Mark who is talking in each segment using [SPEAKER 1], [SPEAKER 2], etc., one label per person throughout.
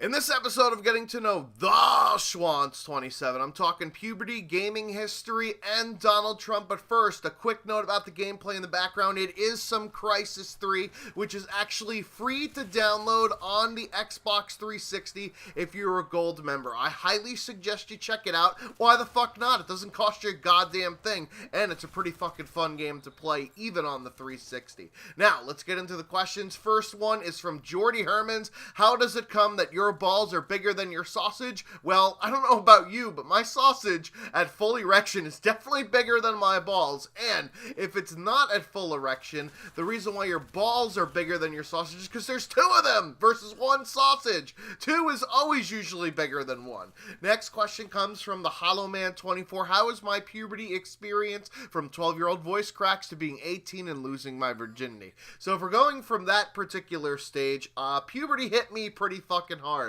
[SPEAKER 1] In this episode of Getting to Know the Schwantz27, I'm talking puberty, gaming history, and Donald Trump. But first, a quick note about the gameplay in the background. It is some Crysis 3, which is actually free to download on the Xbox 360 if you're a gold member. I highly suggest you check it out. Why the fuck not? It doesn't cost you a goddamn thing, and it's a pretty fucking fun game to play, even on the 360. Now, let's get into the questions. First one is from Jordy Hermans. How does it come that your balls are bigger than your sausage? Well, I don't know about you, but my sausage at full erection is definitely bigger than my balls. And if it's not at full erection, the reason why your balls are bigger than your sausage is because there's two of them versus one sausage. Two is always usually bigger than one. Next question comes from the Hollow Man 24. How is my puberty experience from 12-year-old voice cracks to being 18 and losing my virginity? So if we're going from that particular stage, puberty hit me pretty fucking hard.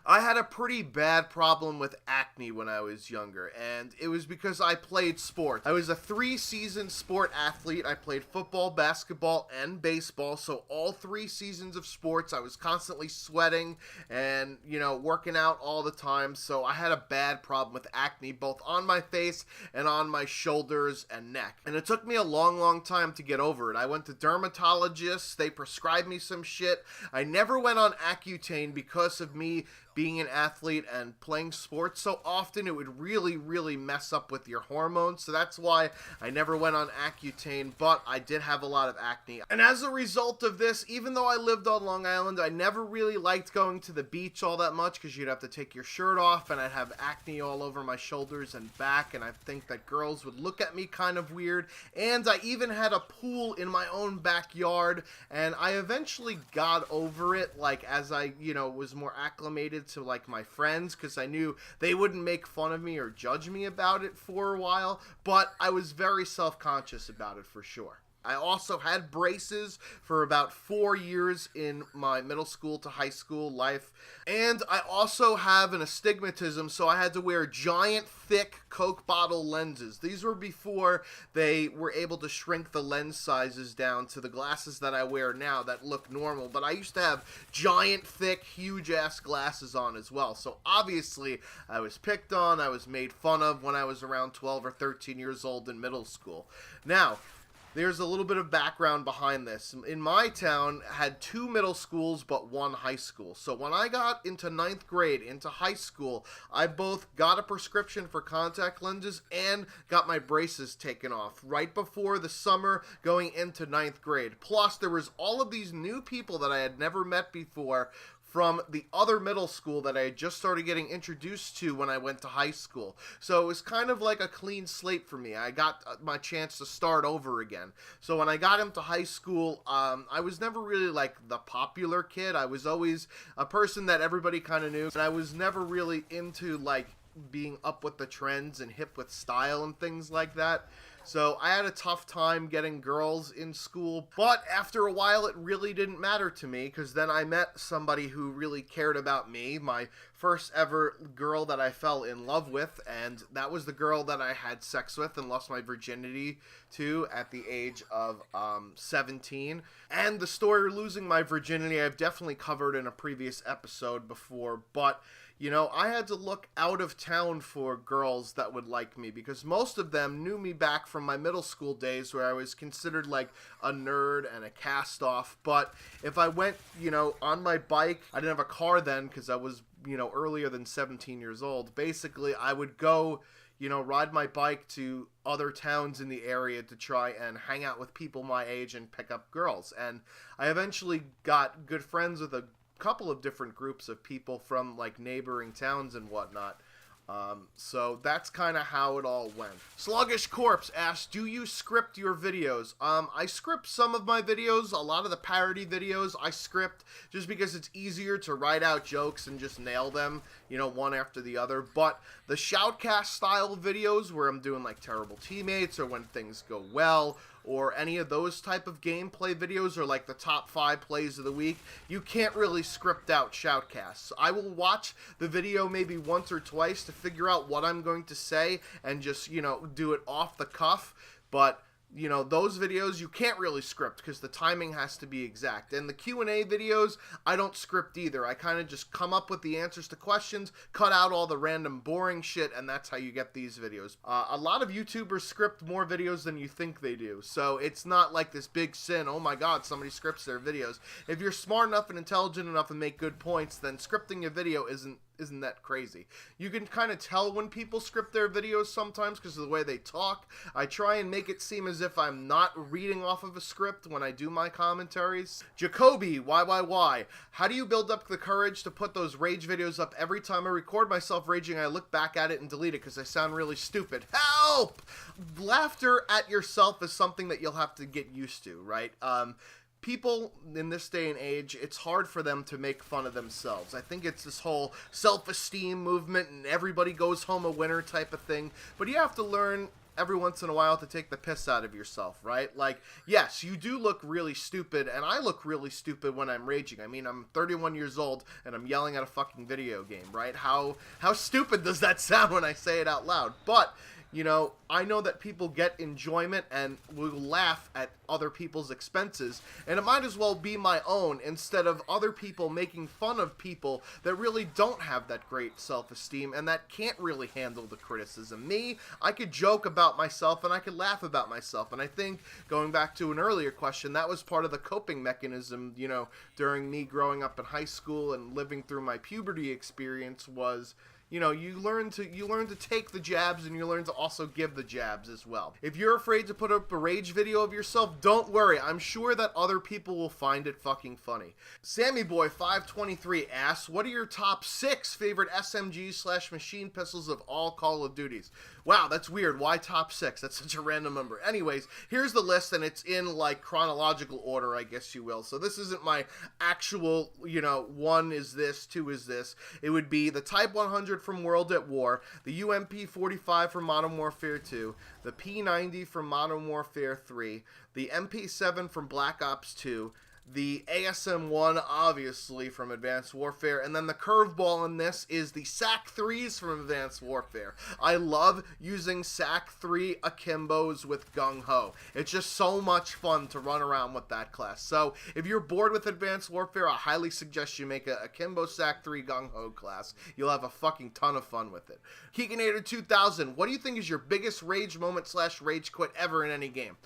[SPEAKER 1] I had a pretty bad problem with acne when I was younger, and it was because I played sports. I was a 3-season sport athlete. I played football, basketball, and baseball, so all 3 seasons of sports, I was constantly sweating and, working out all the time, so I had a bad problem with acne, both on my face and on my shoulders and neck. And it took me a long, long time to get over it. I went to dermatologists. They prescribed me some shit. I never went on Accutane because of me being an athlete and playing sports so often. It would really, really mess up with your hormones. So that's why I never went on Accutane, but I did have a lot of acne. And as a result of this, even though I lived on Long Island, I never really liked going to the beach all that much because you'd have to take your shirt off and I'd have acne all over my shoulders and back, and I think that girls would look at me kind of weird. And I even had a pool in my own backyard, and I eventually got over it, like, as I, was more acclimated to, like, my friends, because I knew they wouldn't make fun of me or judge me about it for a while, but I was very self-conscious about it for sure. I also had braces for about 4 years in my middle school to high school life. And I also have an astigmatism, so I had to wear giant, thick Coke bottle lenses. These were before they were able to shrink the lens sizes down to the glasses that I wear now that look normal. But I used to have giant, thick, huge-ass glasses on as well. So obviously, I was picked on, I was made fun of when I was around 12 or 13 years old in middle school. Now, there's a little bit of background behind this. In my town, had 2 middle schools but 1 high school. So when I got into 9th grade, into high school, I both got a prescription for contact lenses and got my braces taken off right before the summer going into 9th grade. Plus, there was all of these new people that I had never met before from the other middle school that I had just started getting introduced to when I went to high school. So it was kind of like a clean slate for me. I got my chance to start over again. So when I got into high school, I was never really like the popular kid. I was always a person that everybody kind of knew. And I was never really into like being up with the trends and hip with style and things like that. So I had a tough time getting girls in school, but after a while it really didn't matter to me because then I met somebody who really cared about me, my first ever girl that I fell in love with, and that was the girl that I had sex with and lost my virginity to at the age of 17. And the story of losing my virginity I've definitely covered in a previous episode before, but I had to look out of town for girls that would like me because most of them knew me back from my middle school days where I was considered like a nerd and a cast-off. But if I went, on my bike, I didn't have a car then because I was, earlier than 17 years old. Basically, I would go, ride my bike to other towns in the area to try and hang out with people my age and pick up girls. And I eventually got good friends with a couple of different groups of people from like neighboring towns and whatnot. So that's kind of how it all went. Sluggish Corpse asks, do you script your videos? I script some of my videos. A lot of the parody videos I script just because it's easier to write out jokes and just nail them, one after the other. But the shoutcast style videos where I'm doing like terrible teammates or when things go well or any of those type of gameplay videos or like the top 5 plays of the week, you can't really script out shoutcasts. I will watch the video maybe once or twice to figure out what I'm going to say and just, do it off the cuff, but you know, those videos you can't really script because the timing has to be exact. And the Q&A videos, I don't script either. I kind of just come up with the answers to questions, cut out all the random boring shit, and that's how you get these videos. A lot of YouTubers script more videos than you think they do, so it's not like this big sin, oh my god, somebody scripts their videos. If you're smart enough and intelligent enough and make good points, then scripting a video isn't that crazy. You can kind of tell when people script their videos sometimes because of the way they talk. I try and make it seem as if I'm not reading off of a script when I do my commentaries. Jacoby, why? How do you build up the courage to put those rage videos up? Every time I record myself raging, I look back at it and delete it because I sound really stupid. Help! Laughter at yourself is something that you'll have to get used to, right? People in this day and age, it's hard for them to make fun of themselves. I think it's this whole self-esteem movement and everybody goes home a winner type of thing. But you have to learn every once in a while to take the piss out of yourself, right? Like, yes, you do look really stupid, and I look really stupid when I'm raging. I mean, I'm 31 years old, and I'm yelling at a fucking video game, right? How stupid does that sound when I say it out loud? But you know, I know that people get enjoyment and will laugh at other people's expenses, and it might as well be my own instead of other people making fun of people that really don't have that great self-esteem and that can't really handle the criticism. Me, I could joke about myself and I could laugh about myself, and I think, going back to an earlier question, that was part of the coping mechanism, you know, during me growing up in high school and living through my puberty experience was, you know, you learn to take the jabs and you learn to also give the jabs as well. If you're afraid to put up a rage video of yourself, don't worry. I'm sure that other people will find it fucking funny. SammyBoy523 asks, what are your top 6 favorite SMGs/machine pistols of all Call of Duties? Wow, that's weird. Why top 6? That's such a random number. Anyways, here's the list, and it's in, like, chronological order, I guess you will. So this isn't my actual, you know, 1 is this, 2 is this. It would be the Type 100 from World at War, the UMP-45 from Modern Warfare 2, the P90 from Modern Warfare 3, the MP7 from Black Ops 2, the ASM-1, obviously, from Advanced Warfare, and then the curveball in this is the SAC-3s from Advanced Warfare. I love using SAC-3 akimbos with Gung Ho. It's just so much fun to run around with that class. So, if you're bored with Advanced Warfare, I highly suggest you make a Akimbo SAC-3 Gung Ho class. You'll have a fucking ton of fun with it. Keeganator2000, what do you think is your biggest rage moment/rage quit ever in any game?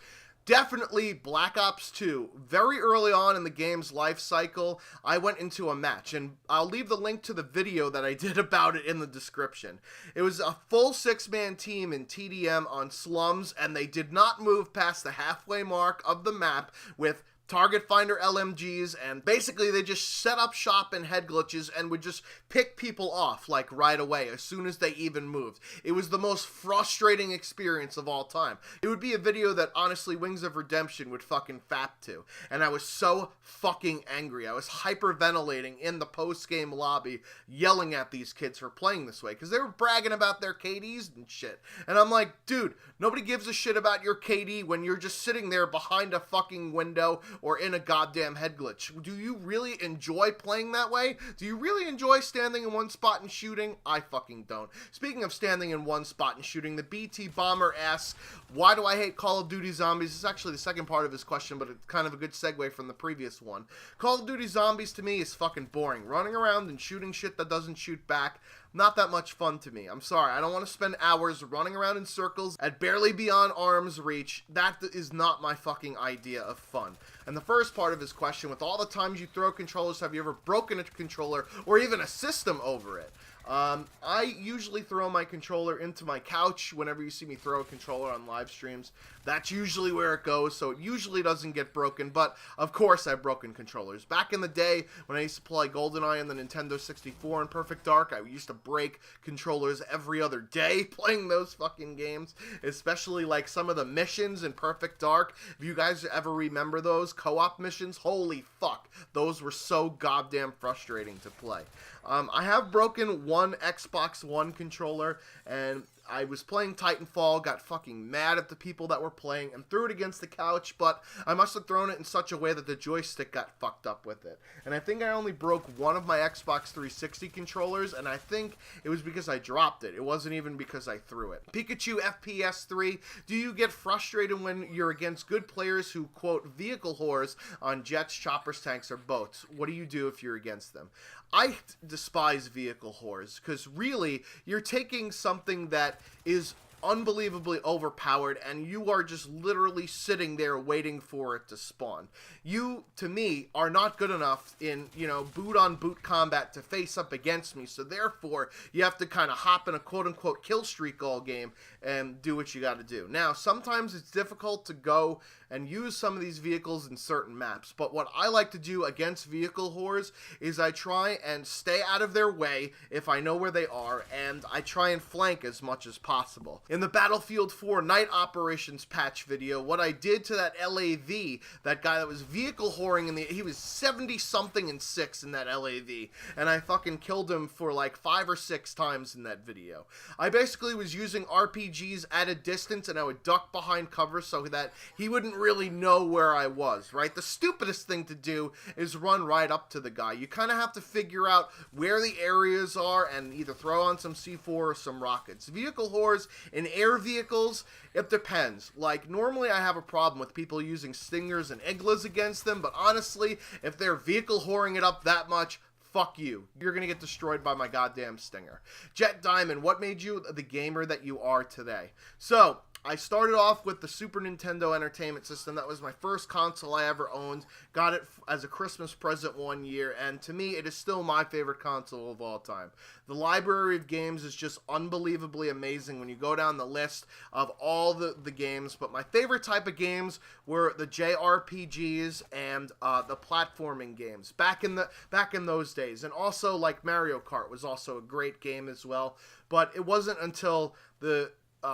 [SPEAKER 1] Definitely Black Ops 2. Very early on in the game's life cycle, I went into a match, and I'll leave the link to the video that I did about it in the description. It was a full 6-man team in TDM on slums, and they did not move past the halfway mark of the map with target finder LMGs, and basically they just set up shop in head glitches and would just pick people off, like, right away, as soon as they even moved. It was the most frustrating experience of all time. It would be a video that, honestly, Wings of Redemption would fucking fap to, and I was so fucking angry. I was hyperventilating in the post-game lobby, yelling at these kids for playing this way, because they were bragging about their KDs and shit, and I'm like, dude, nobody gives a shit about your KD when you're just sitting there behind a fucking window or in a goddamn head glitch. Do you really enjoy playing that way? Do you really enjoy standing in one spot and shooting? I fucking don't. Speaking of standing in one spot and shooting, the BT Bomber asks, why do I hate Call of Duty Zombies? This is actually the second part of his question, but it's kind of a good segue from the previous one. Call of Duty Zombies to me is fucking boring. Running around and shooting shit that doesn't shoot back, not that much fun to me. I'm sorry, I don't want to spend hours running around in circles at barely beyond arm's reach. That is not my fucking idea of fun. And the first part of his question, with all the times you throw controllers, have you ever broken a controller or even a system over it? I usually throw my controller into my couch whenever you see me throw a controller on live streams. That's usually where it goes, so it usually doesn't get broken, but of course I've broken controllers. Back in the day, when I used to play GoldenEye on the Nintendo 64 and Perfect Dark, I used to break controllers every other day playing those fucking games, especially like some of the missions in Perfect Dark. If you guys ever remember those co-op missions, holy fuck, those were so goddamn frustrating to play. I have broken one Xbox One controller, and I was playing Titanfall, got fucking mad at the people that were playing, and threw it against the couch, but I must have thrown it in such a way that the joystick got fucked up with it. And I think I only broke one of my Xbox 360 controllers, and I think it was because I dropped it. It wasn't even because I threw it. Pikachu FPS 3, do you get frustrated when you're against good players who, quote, vehicle whores on jets, choppers, tanks, or boats? What do you do if you're against them? I despise vehicle whores, because really, you're taking something that is unbelievably overpowered, and you are just literally sitting there waiting for it to spawn. You, to me, are not good enough in, boot-on-boot combat to face up against me, so therefore, you have to kind of hop in a quote-unquote kill streak all game and do what you gotta do. Now, sometimes it's difficult to go and use some of these vehicles in certain maps, but what I like to do against vehicle whores is I try and stay out of their way if I know where they are, and I try and flank as much as possible. In the Battlefield 4 Night Operations patch video, what I did to that LAV, that guy that was vehicle whoring he was 70-something and 6 in that LAV, and I fucking killed him for like 5 or 6 times in that video. I basically was using RPGs at a distance, and I would duck behind cover so that he wouldn't really know where I was, right? The stupidest thing to do is run right up to the guy. You kind of have to figure out where the areas are and either throw on some C4 or some rockets. Vehicle whores in air vehicles, it depends. Like, normally I have a problem with people using Stingers and Iglas against them, but honestly, if they're vehicle whoring it up that much, fuck you. You're gonna get destroyed by my goddamn Stinger. Jet Diamond, what made you the gamer that you are today? So, I started off with the Super Nintendo Entertainment System. That was my first console I ever owned. Got it as a Christmas present one year, and to me, it is still my favorite console of all time. The library of games is just unbelievably amazing when you go down the list of all the games, but my favorite type of games were the JRPGs and the platforming games back in those days. And also, like, Mario Kart was also a great game as well, but it wasn't until the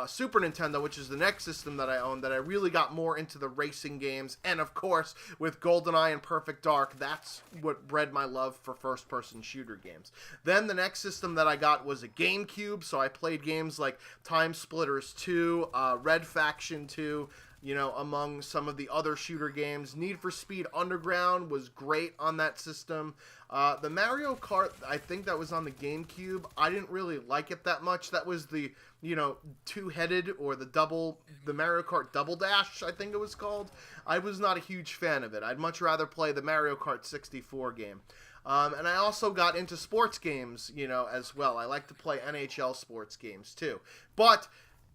[SPEAKER 1] Super Nintendo, which is the next system that I own, that I really got more into the racing games, and of course, with GoldenEye and Perfect Dark, that's what bred my love for first-person shooter games. Then the next system that I got was a GameCube, so I played games like Time Splitters 2, Red Faction 2, among some of the other shooter games. Need for Speed Underground was great on that system. The Mario Kart, I think that was on the GameCube. I didn't really like it that much. That was the, two-headed, or the Mario Kart Double Dash, I think it was called. I was not a huge fan of it. I'd much rather play the Mario Kart 64 game. And I also got into sports games, as well. I like to play NHL sports games, too. But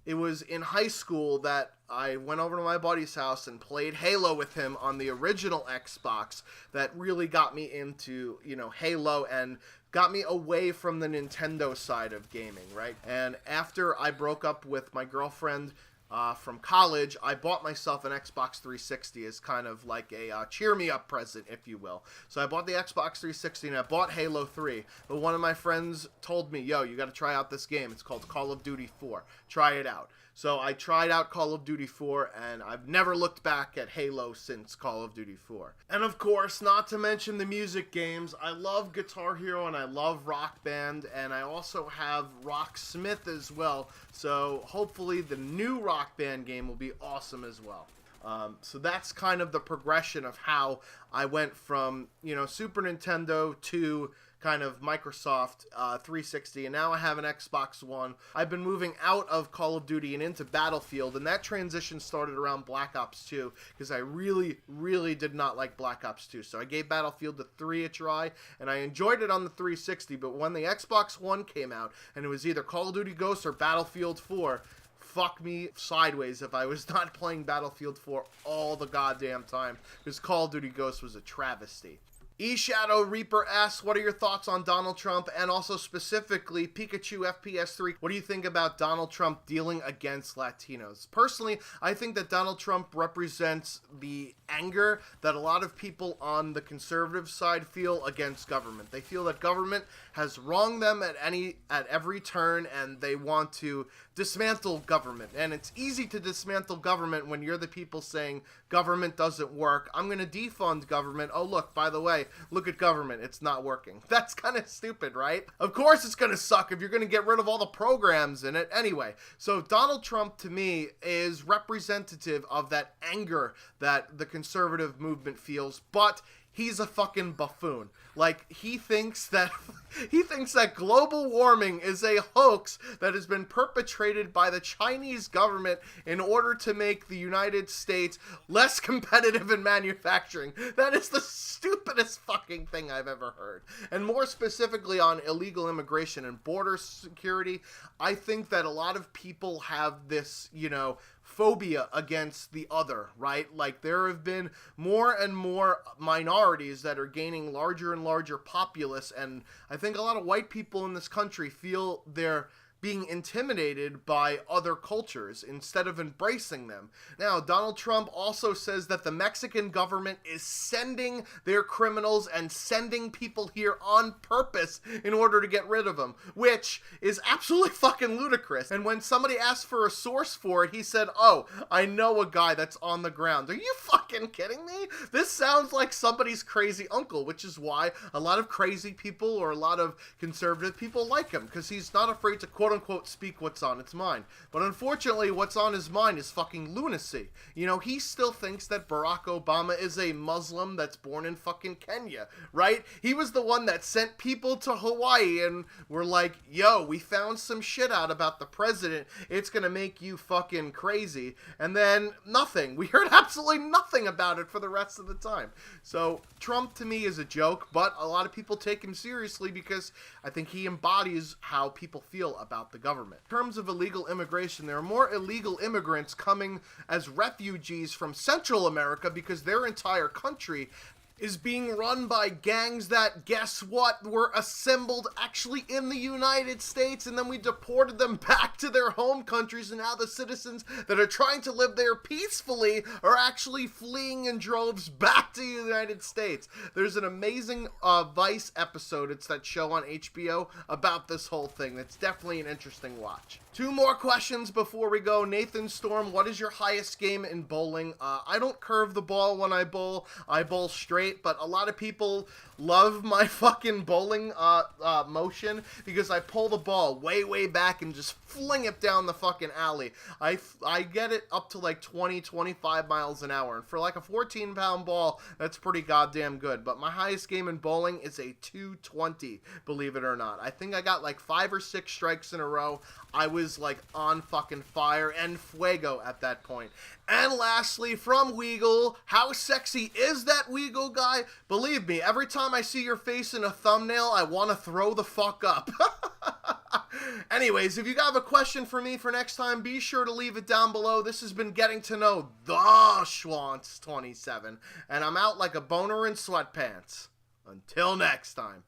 [SPEAKER 1] it was in high school that I went over to my buddy's house and played Halo with him on the original Xbox that really got me into, Halo and got me away from the Nintendo side of gaming, right? And after I broke up with my girlfriend from college, I bought myself an Xbox 360 as kind of like a cheer-me-up present, if you will. So I bought the Xbox 360 and I bought Halo 3. But one of my friends told me, yo, you got to try out this game. It's called Call of Duty 4. Try it out. So I tried out Call of Duty 4, and I've never looked back at Halo since Call of Duty 4. And of course, not to mention the music games, I love Guitar Hero and I love Rock Band, and I also have Rocksmith as well. So hopefully the new Rock Band game will be awesome as well. So that's kind of the progression of how I went from, Super Nintendo to kind of Microsoft 360, and now I have an Xbox One. I've been moving out of Call of Duty and into Battlefield, and that transition started around Black Ops 2, because I really, really did not like Black Ops 2. So I gave Battlefield 3 a try, and I enjoyed it on the 360, but when the Xbox One came out, and it was either Call of Duty Ghosts or Battlefield 4, fuck me sideways if I was not playing Battlefield 4 all the goddamn time, because Call of Duty Ghosts was a travesty. E-Shadow Reaper asks, what are your thoughts on Donald Trump, and also specifically Pikachu FPS 3? What do you think about Donald Trump dealing against Latinos? Personally, I think that Donald Trump represents the anger that a lot of people on the conservative side feel against government. They feel that government has wronged them at every turn, and they want to dismantle government. And it's easy to dismantle government when you're the people saying government doesn't work. I'm going to defund government. Oh, look, by the way, look at government, it's not working. That's kind of stupid, right? Of course it's gonna suck if you're gonna get rid of all the programs in it. Anyway, so Donald Trump, to me, is representative of that anger that the conservative movement feels, but he's a fucking buffoon. Like, he thinks that global warming is a hoax that has been perpetrated by the Chinese government in order to make the United States less competitive in manufacturing. That is the stupidest fucking thing I've ever heard. And more specifically on illegal immigration and border security, I think that a lot of people have this, phobia against the other, right? Like, there have been more and more minorities that are gaining larger and larger populace, and I think a lot of white people in this country feel they're being intimidated by other cultures instead of embracing them. Now, Donald Trump also says that the Mexican government is sending their criminals and sending people here on purpose in order to get rid of them, which is absolutely fucking ludicrous. And when somebody asked for a source for it, he said, "Oh, I know a guy that's on the ground." Are you fucking kidding me? This sounds like somebody's crazy uncle, which is why a lot of crazy people or a lot of conservative people like him, because he's not afraid to quote-unquote speak what's on its mind. But unfortunately, what's on his mind is fucking lunacy. He still thinks that Barack Obama is a Muslim that's born in fucking Kenya, right? He was the one that sent people to Hawaii and were like, "Yo, we found some shit out about the president. It's gonna make you fucking crazy." And then nothing. We heard absolutely nothing about it for the rest of the time. So Trump, to me, is a joke, but a lot of people take him seriously because I think he embodies how people feel about the government. In terms of illegal immigration, there are more illegal immigrants coming as refugees from Central America because their entire country is being run by gangs that, guess what, were assembled actually in the United States, and then we deported them back to their home countries, and now the citizens that are trying to live there peacefully are actually fleeing in droves back to the United States. There's an amazing Vice episode, it's that show on HBO, about this whole thing. That's definitely an interesting watch. 2 more questions before we go. Nathan Storm, what is your highest game in bowling? I don't curve the ball when I bowl straight, but a lot of people love my fucking bowling motion because I pull the ball way back and just fling it down the fucking alley. I get it up to like 20-25 miles an hour, and for like a 14-pound ball, that's pretty goddamn good. But my highest game in bowling is a 220, believe it or not. I think I got like 5 or 6 strikes in a row. I was like on fucking fire and fuego at that point. And lastly, from Weagle, how sexy is that Weagle guy? Believe me, every time I see your face in a thumbnail, I want to throw the fuck up. Anyways, if you have a question for me for next time, be sure to leave it down below. This has been Getting to Know the Schwantz 27, and I'm out like a boner in sweatpants. Until next time.